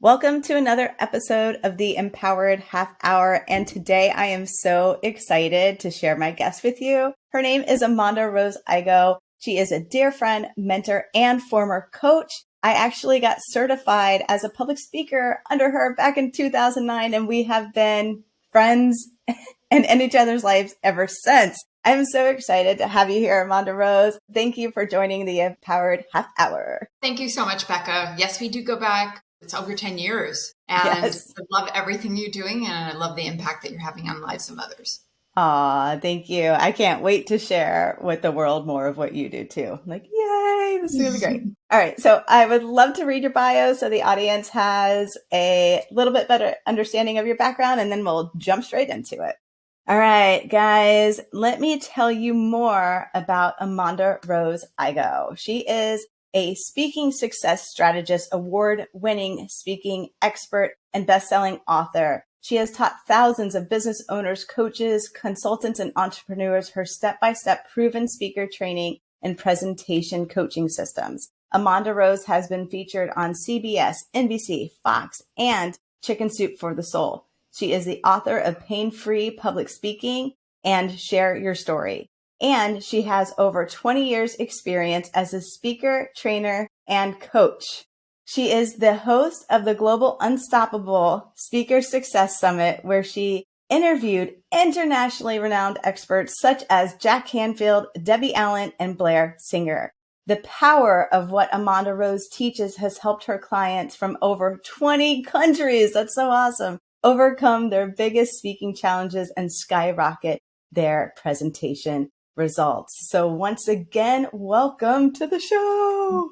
Welcome to another episode of the Empowered Half Hour. And today I am so excited to share my guest with you. Her name is AmondaRose Igoe. She is a dear friend, mentor, and former coach. I actually got certified as a public speaker under her back in 2009, and we have been friends and in each other's lives ever since. I'm so excited to have you here, AmondaRose. Thank you for joining the Empowered Half Hour. Thank you so much, Becca. Yes, we do go back. It's over 10 years. And Yes. I love everything you're doing, and I love the impact that you're having on the lives of others. Aw, thank you. I can't wait to share with the world more of what you do too. I'm like, yay, this is going to be great. All right. So I would love to read your bio so the audience has a little bit better understanding of your background, and then we'll jump straight into it. All right, guys, let me tell you more about AmondaRose Igoe. She is a speaking success strategist, award-winning speaking expert, and best-selling author. She has taught thousands of business owners, coaches, consultants, and entrepreneurs her step-by-step proven speaker training and presentation coaching systems. AmondaRose has been featured on CBS, NBC, Fox, and Chicken Soup for the Soul. She is the author of Pain-Free Public Speaking and Share Your Story. And she has over 20 years experience as a speaker, trainer, and coach. She is the host of the Global Unstoppable Speaker Success Summit, where she interviewed internationally renowned experts such as Jack Canfield, Debbie Allen, and Blair Singer. The power of what AmondaRose teaches has helped her clients from over 20 countries, that's so awesome, overcome their biggest speaking challenges and skyrocket their presentation results. So once again, welcome to the show.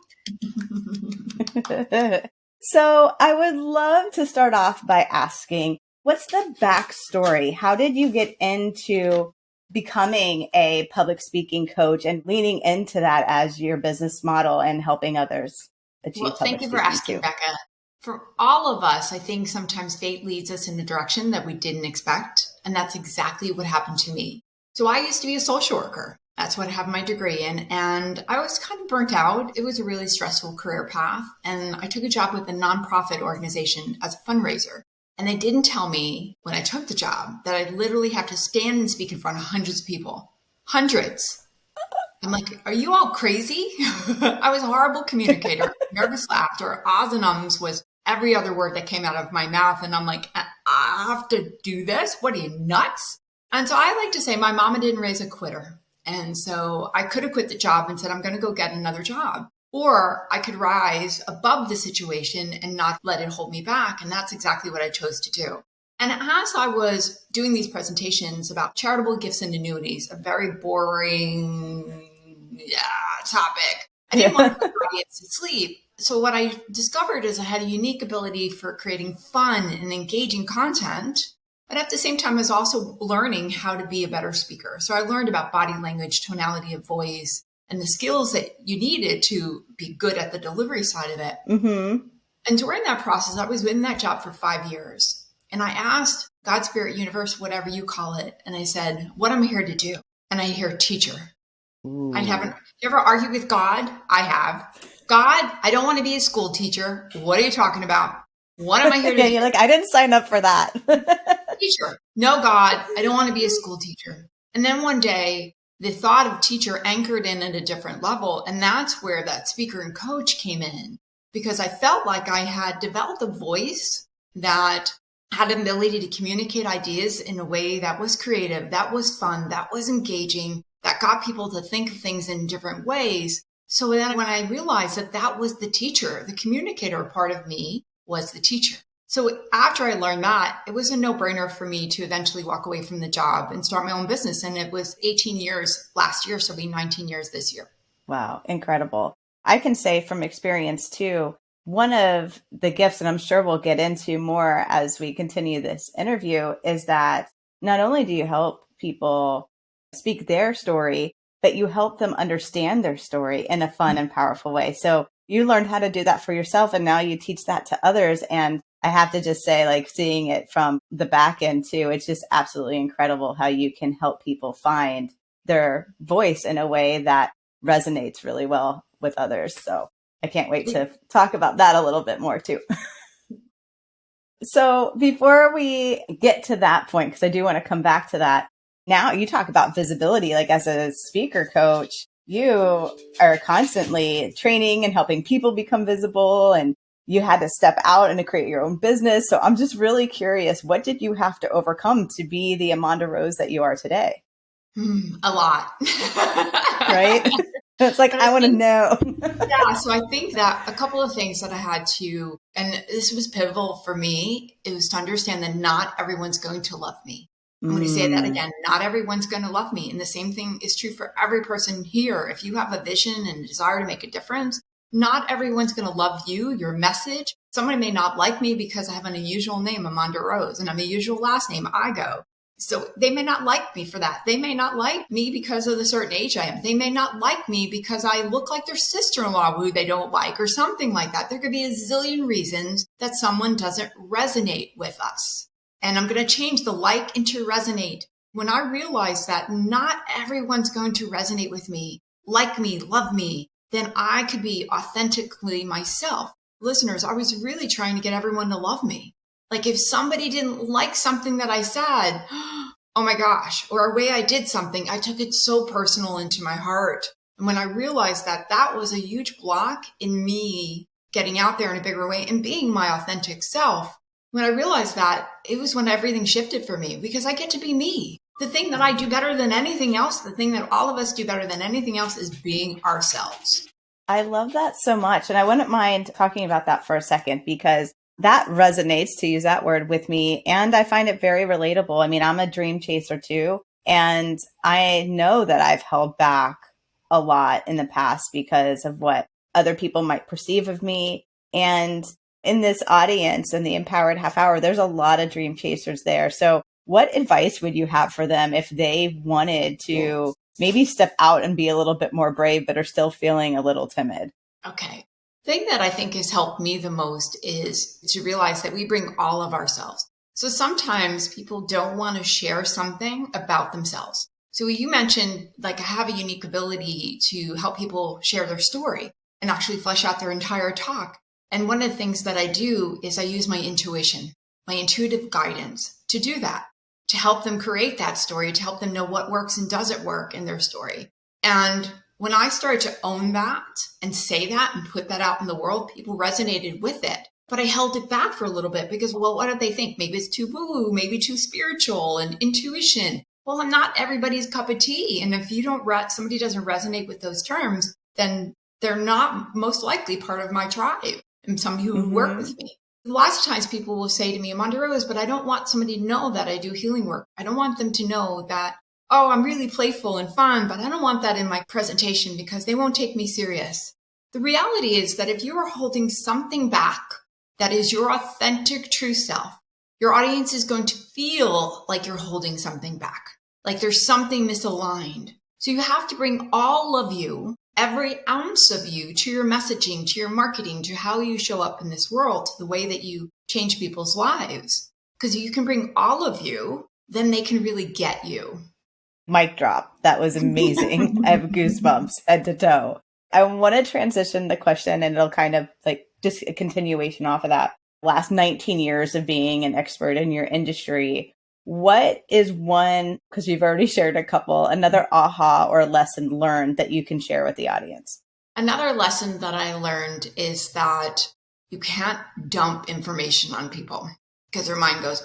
So I would love to start off by asking, what's the backstory? How did you get into becoming a public speaking coach and leaning into that as your business model and helping others achieve Well, public thank you for speaking asking, too? Becca. For all of us, I think sometimes fate leads us in a direction that we didn't expect. And that's exactly what happened to me. So I used to be a social worker. That's what I have my degree in. And I was kind of burnt out. It was a really stressful career path. And I took a job with a nonprofit organization as a fundraiser. And they didn't tell me when I took the job that I'd literally have to stand and speak in front of hundreds of people. Hundreds. I'm like, are you all crazy? I was a horrible communicator. Nervous laughter, ahs and ums was every other word that came out of my mouth. And I'm like, I have to do this? What are you, nuts? And so I like to say my mama didn't raise a quitter. And so I could have quit the job and said, I'm going to go get another job. Or I could rise above the situation and not let it hold me back. And that's exactly what I chose to do. And as I was doing these presentations about charitable gifts and annuities, a very boring topic, I didn't want to put the audience to sleep. So what I discovered is I had a unique ability for creating fun and engaging content. But at the same time, I was also learning how to be a better speaker. So I learned about body language, tonality of voice, and the skills that you needed to be good at the delivery side of it. Mm-hmm. And during that process, I was in that job for 5 years. And I asked God, Spirit, Universe, whatever you call it. And I said, what am I here to do? And I hear teacher. Ooh. I haven't. You ever argued with God? I have. God, I don't want to be a school teacher. What are you talking about? What am I here to do? You're like, I didn't sign up for that. Teacher. No, God, I don't want to be a school teacher. And then one day, the thought of teacher anchored in at a different level. And that's where that speaker and coach came in, because I felt like I had developed a voice that had an ability to communicate ideas in a way that was creative, that was fun, that was engaging, that got people to think of things in different ways. So then when I realized that that was the teacher, the communicator part of me was the teacher. So after I learned that, it was a no-brainer for me to eventually walk away from the job and start my own business. And it was 18 years last year, so it'll be 19 years this year. Wow, incredible. I can say from experience too, one of the gifts, and I'm sure we'll get into more as we continue this interview, is that not only do you help people speak their story, but you help them understand their story in a fun and powerful way. So you learned how to do that for yourself, and now you teach that to others. And I have to just say, like, seeing it from the back end too, it's just absolutely incredible how you can help people find their voice in a way that resonates really well with others. So I can't wait to talk about that a little bit more too. So before we get to that point, because I do want to come back to that, now you talk about visibility, like as a speaker coach, you are constantly training and helping people become visible, and you had to step out and to create your own business. So I'm just really curious, what did you have to overcome to be the AmondaRose that you are today? A lot. Right? It's like, But I want to know. yeah, so I think that a couple of things that I had to, and this was pivotal for me, it was to understand that not everyone's going to love me. I'm going to say that Mm, again. Not everyone's going to love me. And the same thing is true for every person here. If you have a vision and a desire to make a difference, not everyone's going to love you, your message. Somebody may not like me because I have an unusual name, Amonda Rose, and I'm a usual last name, Igoe. So they may not like me for that. They may not like me because of the certain age I am. They may not like me because I look like their sister-in-law who they don't like or something like that. There could be a zillion reasons that someone doesn't resonate with us. And I'm going to change the like into resonate. When I realize that not everyone's going to resonate with me, like me, love me, then I could be authentically myself. Listeners, I was really trying to get everyone to love me. Like if somebody didn't like something that I said, oh my gosh, or a way I did something, I took it so personal into my heart. And when I realized that that was a huge block in me getting out there in a bigger way and being my authentic self, when I realized that, it was when everything shifted for me because I get to be me. The thing that I do better than anything else, the thing that all of us do better than anything else is being ourselves. I love that so much. And I wouldn't mind talking about that for a second because that resonates, to use that word, with me. And I find it very relatable. I mean, I'm a dream chaser too. And I know that I've held back a lot in the past because of what other people might perceive of me. And in this audience and the Empowered Half Hour, there's a lot of dream chasers there. So what advice would you have for them if they wanted to maybe step out and be a little bit more brave, but are still feeling a little timid? Okay. Thing that I think has helped me the most is to realize that we bring all of ourselves. So sometimes people don't want to share something about themselves. So you mentioned like I have a unique ability to help people share their story and actually flesh out their entire talk. And one of the things that I do is I use my intuition, my intuitive guidance to do that, to help them create that story, to help them know what works and doesn't work in their story. And when I started to own that and say that and put that out in the world, people resonated with it. But I held it back for a little bit because, well, what did they think? Maybe it's too woo, maybe too spiritual and intuition. Well, I'm not everybody's cup of tea. And if you don't, somebody doesn't resonate with those terms, then they're not most likely part of my tribe and somebody who would work with me. Lots of times people will say to me, AmondaRose, but I don't want somebody to know that I do healing work. I don't want them to know that, oh, I'm really playful and fun, but I don't want that in my presentation because they won't take me serious. The reality is that if you are holding something back that is your authentic true self, your audience is going to feel like you're holding something back, like there's something misaligned. So you have to bring all of you, every ounce of you, to your messaging, to your marketing, to how you show up in this world, to the way that you change people's lives. Because you can bring all of you, then they can really get you. Mic drop. That was amazing. I have goosebumps head to toe. I want to transition the question and it'll kind of like just a continuation off of that. Last 19 years of being an expert in your industry, what is one, because you've already shared a couple, another aha or lesson learned that you can share with the audience? Another lesson that I learned is that you can't dump information on people because their mind goes.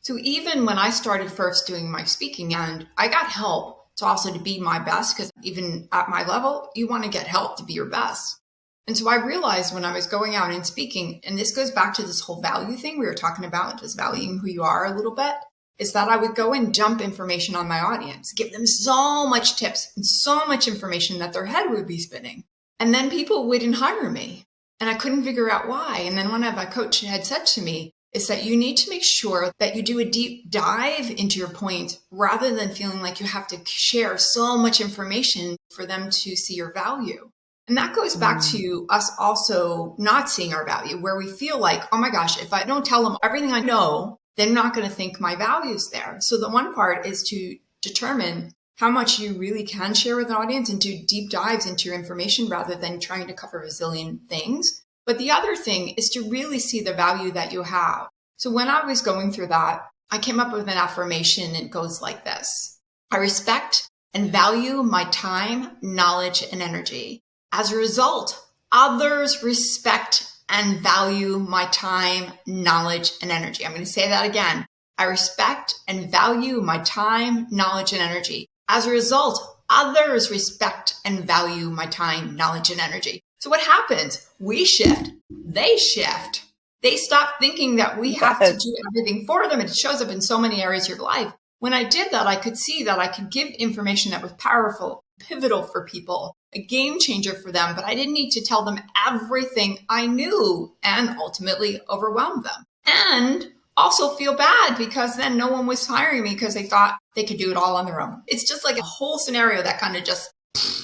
So even when I started first doing my speaking, and I got help to also to be my best, because even at my level, you want to get help to be your best. And so I realized when I was going out and speaking, and this goes back to this whole value thing we were talking about, just valuing who you are a little bit, is that I would go and dump information on my audience, give them so much tips and so much information that their head would be spinning. And then people wouldn't hire me. And I couldn't figure out why. And then one of my coach had said to me, is that you need to make sure that you do a deep dive into your point rather than feeling like you have to share so much information for them to see your value. And that goes back to us also not seeing our value, where we feel like, oh my gosh, if I don't tell them everything I know, they're not going to think my value is there. So the one part is to determine how much you really can share with an audience and do deep dives into your information rather than trying to cover a zillion things. But the other thing is to really see the value that you have. So when I was going through that, I came up with an affirmation. It goes like this. I respect and value my time, knowledge, and energy. As a result, others respect and value my time, knowledge, and energy. I'm going to say that again. I respect and value my time, knowledge, and energy. As a result, others respect and value my time, knowledge, and energy. So what happens? We shift. They shift. They stop thinking that we have to do everything for them. It shows up in so many areas of your life. When I did that, I could see that I could give information that was powerful, pivotal for people, a game changer for them, but I didn't need to tell them everything I knew and ultimately overwhelm them. And also feel bad because then no one was hiring me because they thought they could do it all on their own. It's just like a whole scenario that kind of just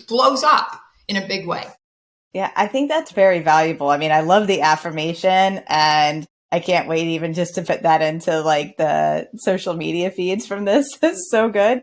blows up in a big way. Yeah, I think that's very valuable. I mean, I love the affirmation, and I can't wait even just to put that into like the social media feeds from this. It's so good.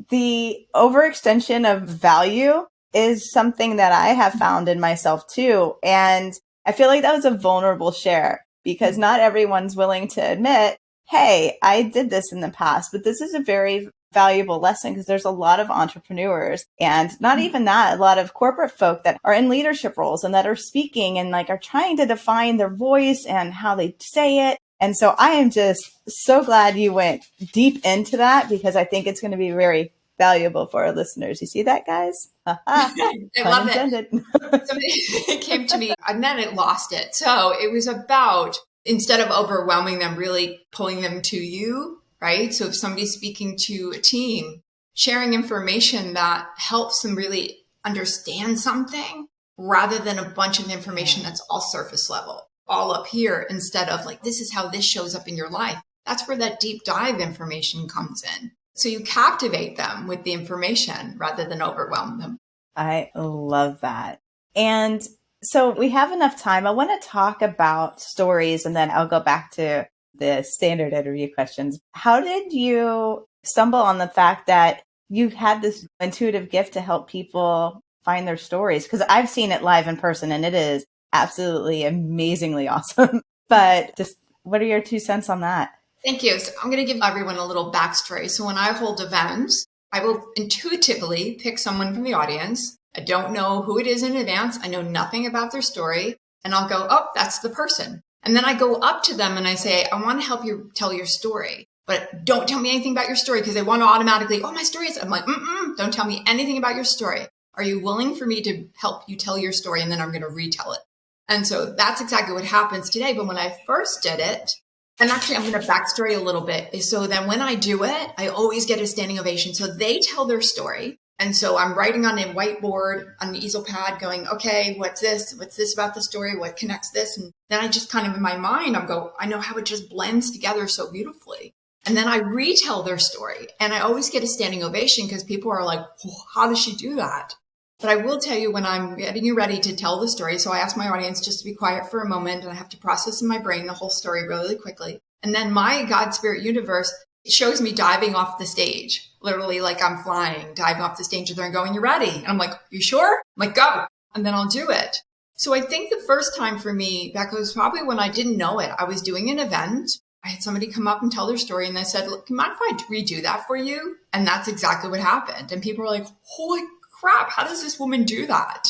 The overextension of value is something that I have found in myself too. And I feel like that was a vulnerable share because not everyone's willing to admit, hey, I did this in the past, but this is a very valuable lesson because there's a lot of entrepreneurs and not even that, a lot of corporate folk that are in leadership roles and that are speaking and like are trying to define their voice and how they say it. And so I am just so glad you went deep into that because I think it's going to be very valuable for our listeners. You see that, guys? I love it. Somebody came to me and then it lost it. So it was about, instead of overwhelming them, really pulling them to you. Right? So if somebody's speaking to a team, sharing information that helps them really understand something rather than a bunch of information that's all surface level, all up here, instead of like, this is how this shows up in your life. That's where that deep dive information comes in. So you captivate them with the information rather than overwhelm them. I love that. And so we have enough time. I want to talk about stories and then I'll go back to the standard interview questions. How did you stumble on the fact that you had this intuitive gift to help people find their stories? Because I've seen it live in person and it is absolutely amazingly awesome. But just what are your 2 cents on that? Thank you. So I'm going to give everyone a little backstory. So when I hold events, I will intuitively pick someone from the audience. I don't know who it is in advance. I know nothing about their story. And I'll go, oh, that's the person. And then I go up to them and I say, I want to help you tell your story, but don't tell me anything about your story because they want to automatically, oh, my story is, I'm like, don't tell me anything about your story. Are you willing for me to help you tell your story? And then I'm going to retell it. And so that's exactly what happens today. But when I first did it, and actually I'm going to backstory a little bit, is so that when I do it, I always get a standing ovation. So they tell their story. And so I'm writing on a whiteboard, on an easel pad going, okay, what's this? What's this about the story? What connects this? And then I just kind of in my mind, I know how it just blends together so beautifully. And then I retell their story. And I always get a standing ovation because people are like, oh, how does she do that? But I will tell you when I'm getting you ready to tell the story. So I ask my audience just to be quiet for a moment and I have to process in my brain the whole story really quickly. And then my God Spirit universe shows me diving off the stage. Literally like I'm flying, diving off the stage and they're going, you ready? And I'm like, you sure? I'm like, go. And then I'll do it. So I think the first time for me, that was probably when I didn't know it. I was doing an event. I had somebody come up and tell their story and they said, look, do you mind if I redo that for you? And that's exactly what happened. And people were like, holy crap, how does this woman do that?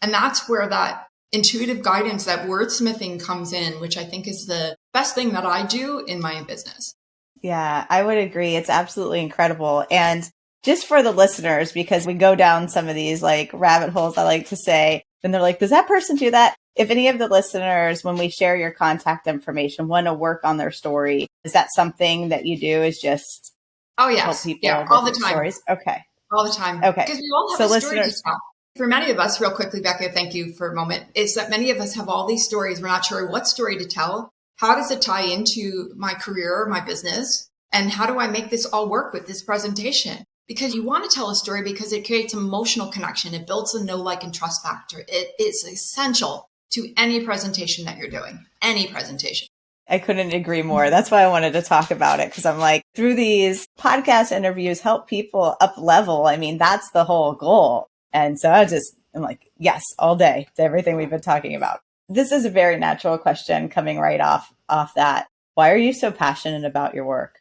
And that's where that intuitive guidance, that wordsmithing comes in, which I think is the best thing that I do in my business. Yeah, I would agree. It's absolutely incredible. And just for the listeners, because we go down some of these like rabbit holes, I like to say, and they're like, does that person do that? If any of the listeners, when we share your contact information, want to work on their story, is that something that you do is just help people all the time. Stories? Okay. All the time. Okay. Because we all have a story to tell. For many of us, real quickly, Becca, thank you for a moment, is that many of us have all these stories. We're not sure what story to tell. How does it tie into my career, my business? And how do I make this all work with this presentation? Because you want to tell a story because it creates emotional connection. It builds a know, like, and trust factor. It is essential to any presentation that you're doing, any presentation. I couldn't agree more. That's why I wanted to talk about it because I'm like, through these podcast interviews, help people up level. I mean, that's the whole goal. And so I'm like, yes, all day to everything we've been talking about. this is a very natural question coming right off that. Why are you so passionate about your work?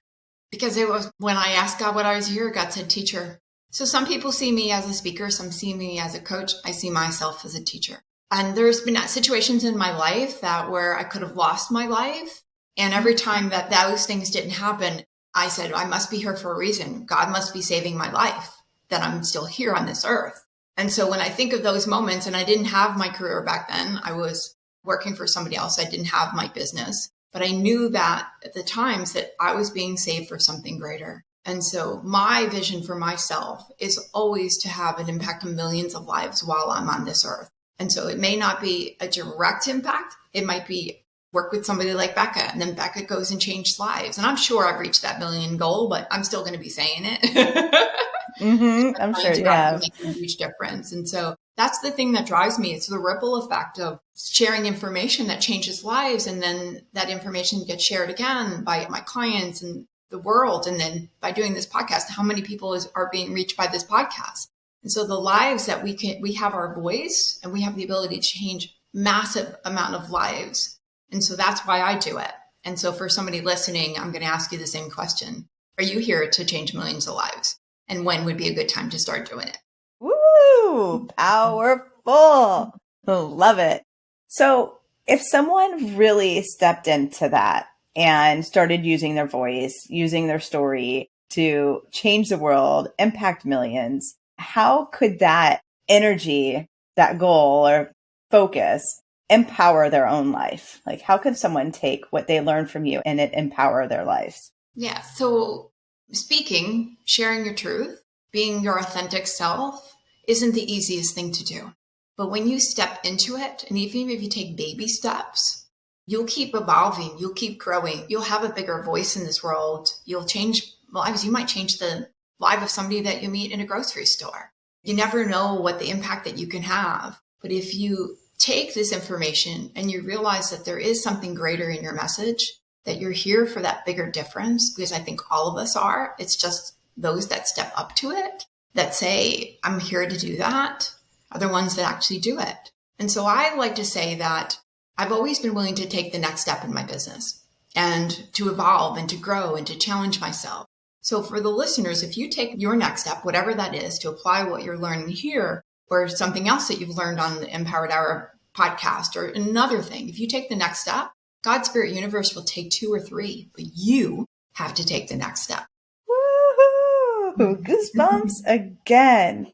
Because it was when I asked God what I was here, God said teacher. So some people see me as a speaker, some see me as a coach. I see myself as a teacher. And there's been situations in my life that where I could have lost my life. And every time that those things didn't happen, I said, I must be here for a reason. God must be saving my life, that I'm still here on this earth. And so when I think of those moments, and I didn't have my career back then, I was working for somebody else. I didn't have my business, but I knew that at the times that I was being saved for something greater. And so my vision for myself is always to have an impact on millions of lives while I'm on this earth. And so it may not be a direct impact. It might be work with somebody like Becca, and then Becca goes and changes lives. And I'm sure I've reached that million goal, but I'm still going to be saying it. I'm sure you have. Making a huge difference. And so that's the thing that drives me. It's the ripple effect of sharing information that changes lives. And then that information gets shared again by my clients and the world. And then by doing this podcast, how many people are being reached by this podcast? And so the lives that we have our voice, and we have the ability to change massive amount of lives. And so that's why I do it. And so for somebody listening, I'm going to ask you the same question. Are you here to change millions of lives? And when would be a good time to start doing it? Woo! Powerful. Love it. So if someone really stepped into that and started using their voice, using their story to change the world, impact millions, how could that energy, that goal or focus empower their own life? Like, how could someone take what they learned from you and it empower their lives? Yeah. So speaking, sharing your truth, being your authentic self isn't the easiest thing to do. But when you step into it, and even if you take baby steps, you'll keep evolving, you'll keep growing, you'll have a bigger voice in this world, you'll change lives. You might change the life of somebody that you meet in a grocery store. You never know what the impact that you can have. But if you take this information and you realize that there is something greater in your message, that you're here for that bigger difference, because I think all of us are. It's just those that step up to it, that say, I'm here to do that, are the ones that actually do it. And so I like to say that I've always been willing to take the next step in my business and to evolve and to grow and to challenge myself. So for the listeners, if you take your next step, whatever that is, to apply what you're learning here or something else that you've learned on the Empowered Hour podcast or another thing, if you take the next step, God, Spirit, Universe will take 2 or 3, but you have to take the next step. Woohoo! Goosebumps again.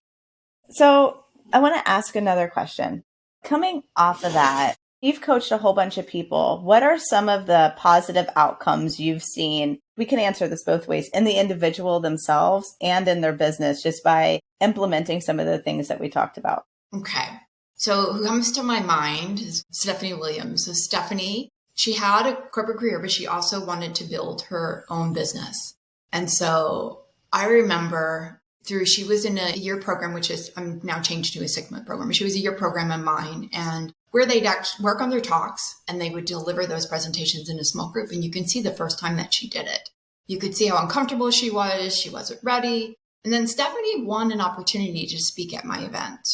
So I want to ask another question. Coming off of that, you've coached a whole bunch of people. What are some of the positive outcomes you've seen? We can answer this both ways, in the individual themselves and in their business, just by implementing some of the things that we talked about. Okay. So who comes to my mind is Stephanie Williams. So Stephanie, she had a corporate career, but she also wanted to build her own business. And so I remember she was in a year program, which is, I'm now changed to a 6-month program. She was a year program of mine, and where they'd work on their talks and they would deliver those presentations in a small group. And you can see the first time that she did it. You could see how uncomfortable she was. She wasn't ready. And then Stephanie won an opportunity to speak at my event.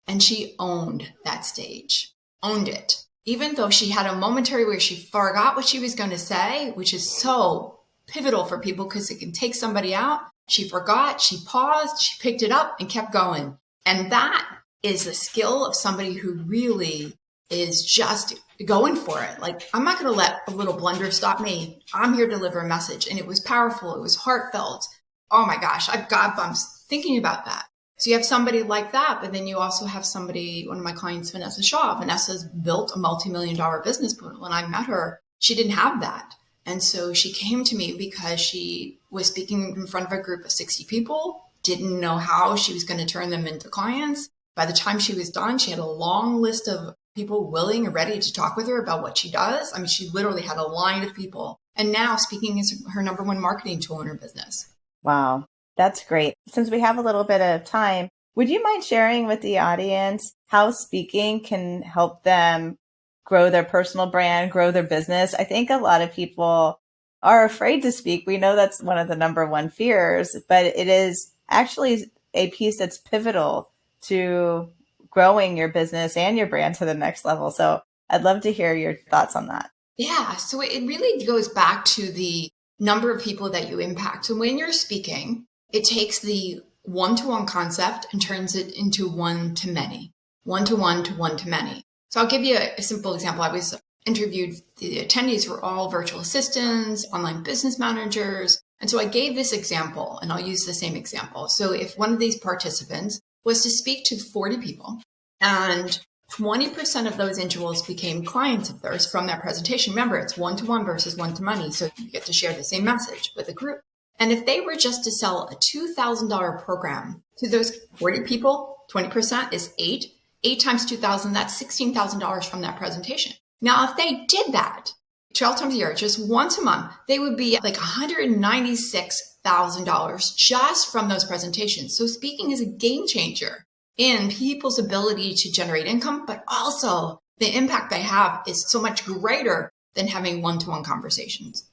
And she owned that stage, owned it. Even though she had a momentary where she forgot what she was going to say, which is so pivotal for people because it can take somebody out. She forgot, she paused, she picked it up and kept going. And that is the skill of somebody who really is just going for it. Like, I'm not going to let a little blunder stop me. I'm here to deliver a message. And it was powerful. It was heartfelt. Oh my gosh, I've got bumps thinking about that. So you have somebody like that, but then you also have somebody, one of my clients, Vanessa Shaw. Vanessa's built a multi-million-dollar business, but when I met her, she didn't have that. And so she came to me because she was speaking in front of a group of 60 people, didn't know how she was going to turn them into clients. By the time she was done, she had a long list of people willing and ready to talk with her about what she does. I mean, she literally had a line of people. And now speaking is her number one marketing tool in her business. Wow, that's great. Since we have a little bit of time, would you mind sharing with the audience how speaking can help them grow their personal brand, grow their business? I think a lot of people are afraid to speak. We know that's one of the number one fears, but it is actually a piece that's pivotal to growing your business and your brand to the next level. So I'd love to hear your thoughts on that. Yeah. So it really goes back to the number of people that you impact. So when you're speaking, it takes the one-to-one concept and turns it into one-to-many, one-to-one to one-to-many. So I'll give you a simple example. I was interviewed, the attendees were all virtual assistants, online business managers. And so I gave this example, and I'll use the same example. So if one of these participants was to speak to 40 people, and 20% of those individuals became clients of theirs from that presentation. Remember, it's one-to-one versus one-to-many, so you get to share the same message with a group. And if they were just to sell a $2,000 program to those 40 people, 20% is 8. 8 times 2,000, that's $16,000 from that presentation. Now, if they did that 12 times a year, just once a month, they would be like $196,000 just from those presentations. So speaking is a game changer in people's ability to generate income, but also the impact they have is so much greater than having one-to-one conversations.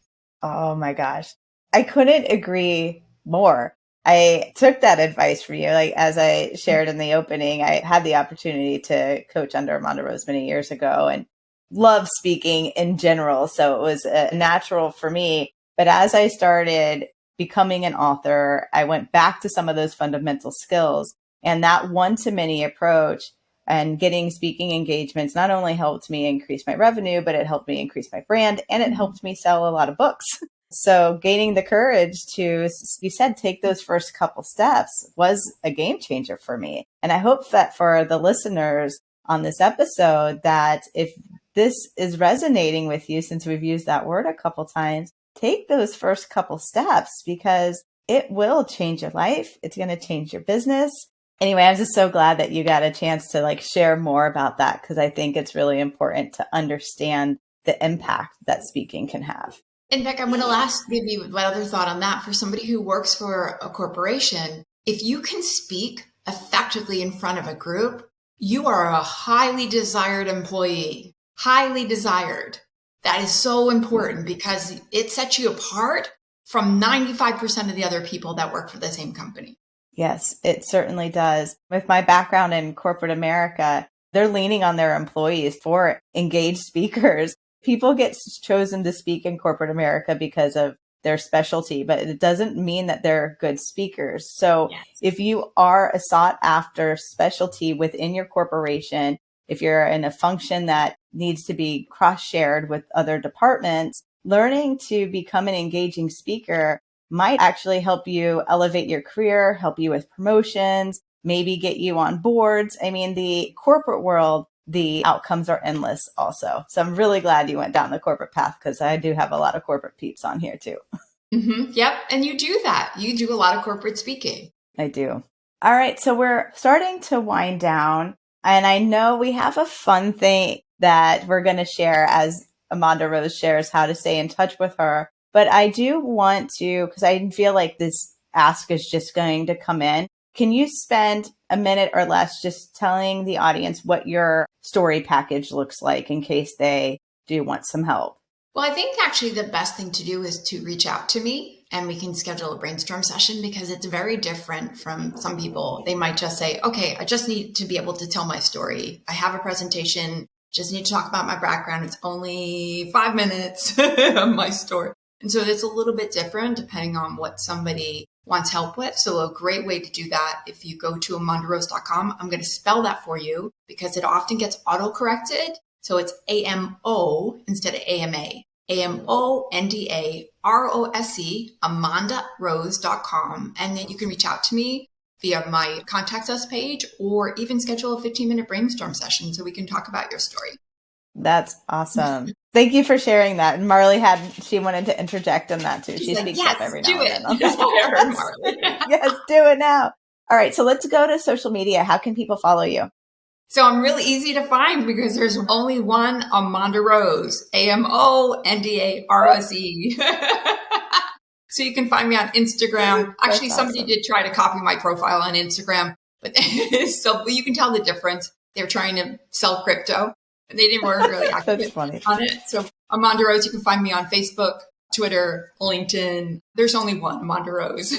Oh my gosh. I couldn't agree more. I took that advice from you. Like, as I shared in the opening, I had the opportunity to coach under AmondaRose many years ago and love speaking in general. So it was natural for me. But as I started becoming an author, I went back to some of those fundamental skills. And that one-to-many approach and getting speaking engagements not only helped me increase my revenue, but it helped me increase my brand, and it helped me sell a lot of books. So gaining the courage to, you said, take those first couple steps was a game changer for me. And I hope that for the listeners on this episode, that if this is resonating with you, since we've used that word a couple times, take those first couple steps, because it will change your life. It's going to change your business. Anyway, I'm just so glad that you got a chance to share more about that, because I think it's really important to understand the impact that speaking can have. In fact, I'm going to give you one other thought on that. For somebody who works for a corporation, if you can speak effectively in front of a group, you are a highly desired employee, highly desired. That is so important because it sets you apart from 95% of the other people that work for the same company. Yes, it certainly does. With my background in corporate America, they're leaning on their employees for engaged speakers. People get chosen to speak in corporate America because of their specialty, but it doesn't mean that they're good speakers. So yes, if you are a sought after specialty within your corporation, if you're in a function that needs to be cross-shared with other departments, learning to become an engaging speaker might actually help you elevate your career, help you with promotions, maybe get you on boards. I mean, the corporate world, the outcomes are endless also. So I'm really glad you went down the corporate path, because I do have a lot of corporate peeps on here too. Mm-hmm. Yep. And you do that. You do a lot of corporate speaking. I do. All right. So we're starting to wind down. And I know we have a fun thing that we're going to share as AmondaRose shares how to stay in touch with her. But I do want to, because I feel like this ask is just going to come in. Can you spend a minute or less just telling the audience what your story package looks like in case they do want some help? Well, I think actually the best thing to do is to reach out to me and we can schedule a brainstorm session, because it's very different from some people. They might just say, okay, I just need to be able to tell my story. I have a presentation, just need to talk about my background. It's only 5 minutes of my story. And so it's a little bit different depending on what somebody wants help with. So a great way to do that, if you go to AmondaRose.com, I'm going to spell that for you because it often gets auto-corrected. So it's AMO instead of AMA. AmondaRose, AmondaRose.com. And then you can reach out to me via my contact us page, or even schedule a 15-minute brainstorm session so we can talk about your story. That's awesome. Thank you for sharing that. And Marley she wanted to interject on that too. She speaks up every now and then on this podcast. Marley. Yes, do it now. All right. So let's go to social media. How can people follow you? So I'm really easy to find because there's only one AmondaRose, AmondaRose. So you can find me on Instagram. Actually, somebody did try to copy my profile on Instagram, but so you can tell the difference. They're trying to sell crypto. They didn't work really active on it. So AmondaRose, you can find me on Facebook, Twitter, LinkedIn. There's only one AmondaRose.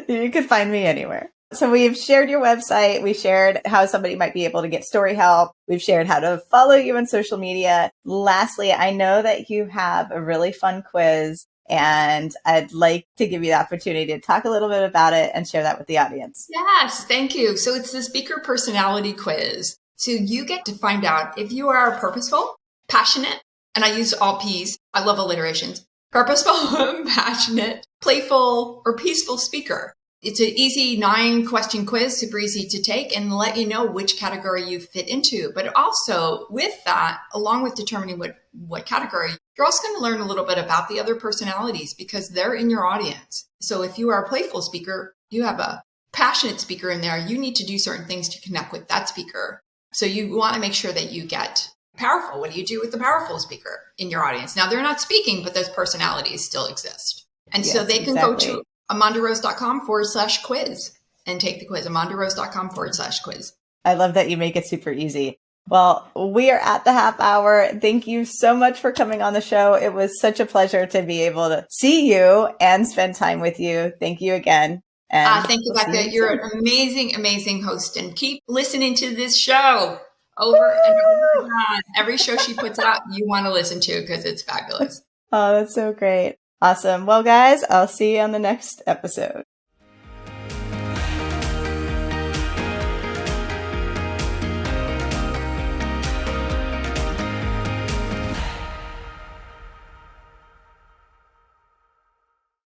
You can find me anywhere. So we've shared your website. We shared how somebody might be able to get story help. We've shared how to follow you on social media. Lastly, I know that you have a really fun quiz, and I'd like to give you the opportunity to talk a little bit about it and share that with the audience. Yes, thank you. So it's the speaker personality quiz. So you get to find out if you are purposeful, passionate, and I use all P's. I love alliterations. Purposeful, passionate, playful, or peaceful speaker. It's an easy 9-question quiz, super easy to take, and let you know which category you fit into. But also with that, along with determining what category, you're also going to learn a little bit about the other personalities because they're in your audience. So if you are a playful speaker, you have a passionate speaker in there, you need to do certain things to connect with that speaker. So you want to make sure that you get powerful. What do you do with the powerful speaker in your audience? Now they're not speaking, but those personalities still exist. And yes, so they can go to AmondaRose.com/quiz and take the quiz. AmondaRose.com/quiz. I love that you make it super easy. Well, we are at the half hour. Thank you so much for coming on the show. It was such a pleasure to be able to see you and spend time with you. Thank you again. And thank you, Becca. You're an amazing, amazing host. And keep listening to this show over and over again. Every show she puts out, you want to listen to because it's fabulous. Oh, that's so great. Awesome. Well, guys, I'll see you on the next episode.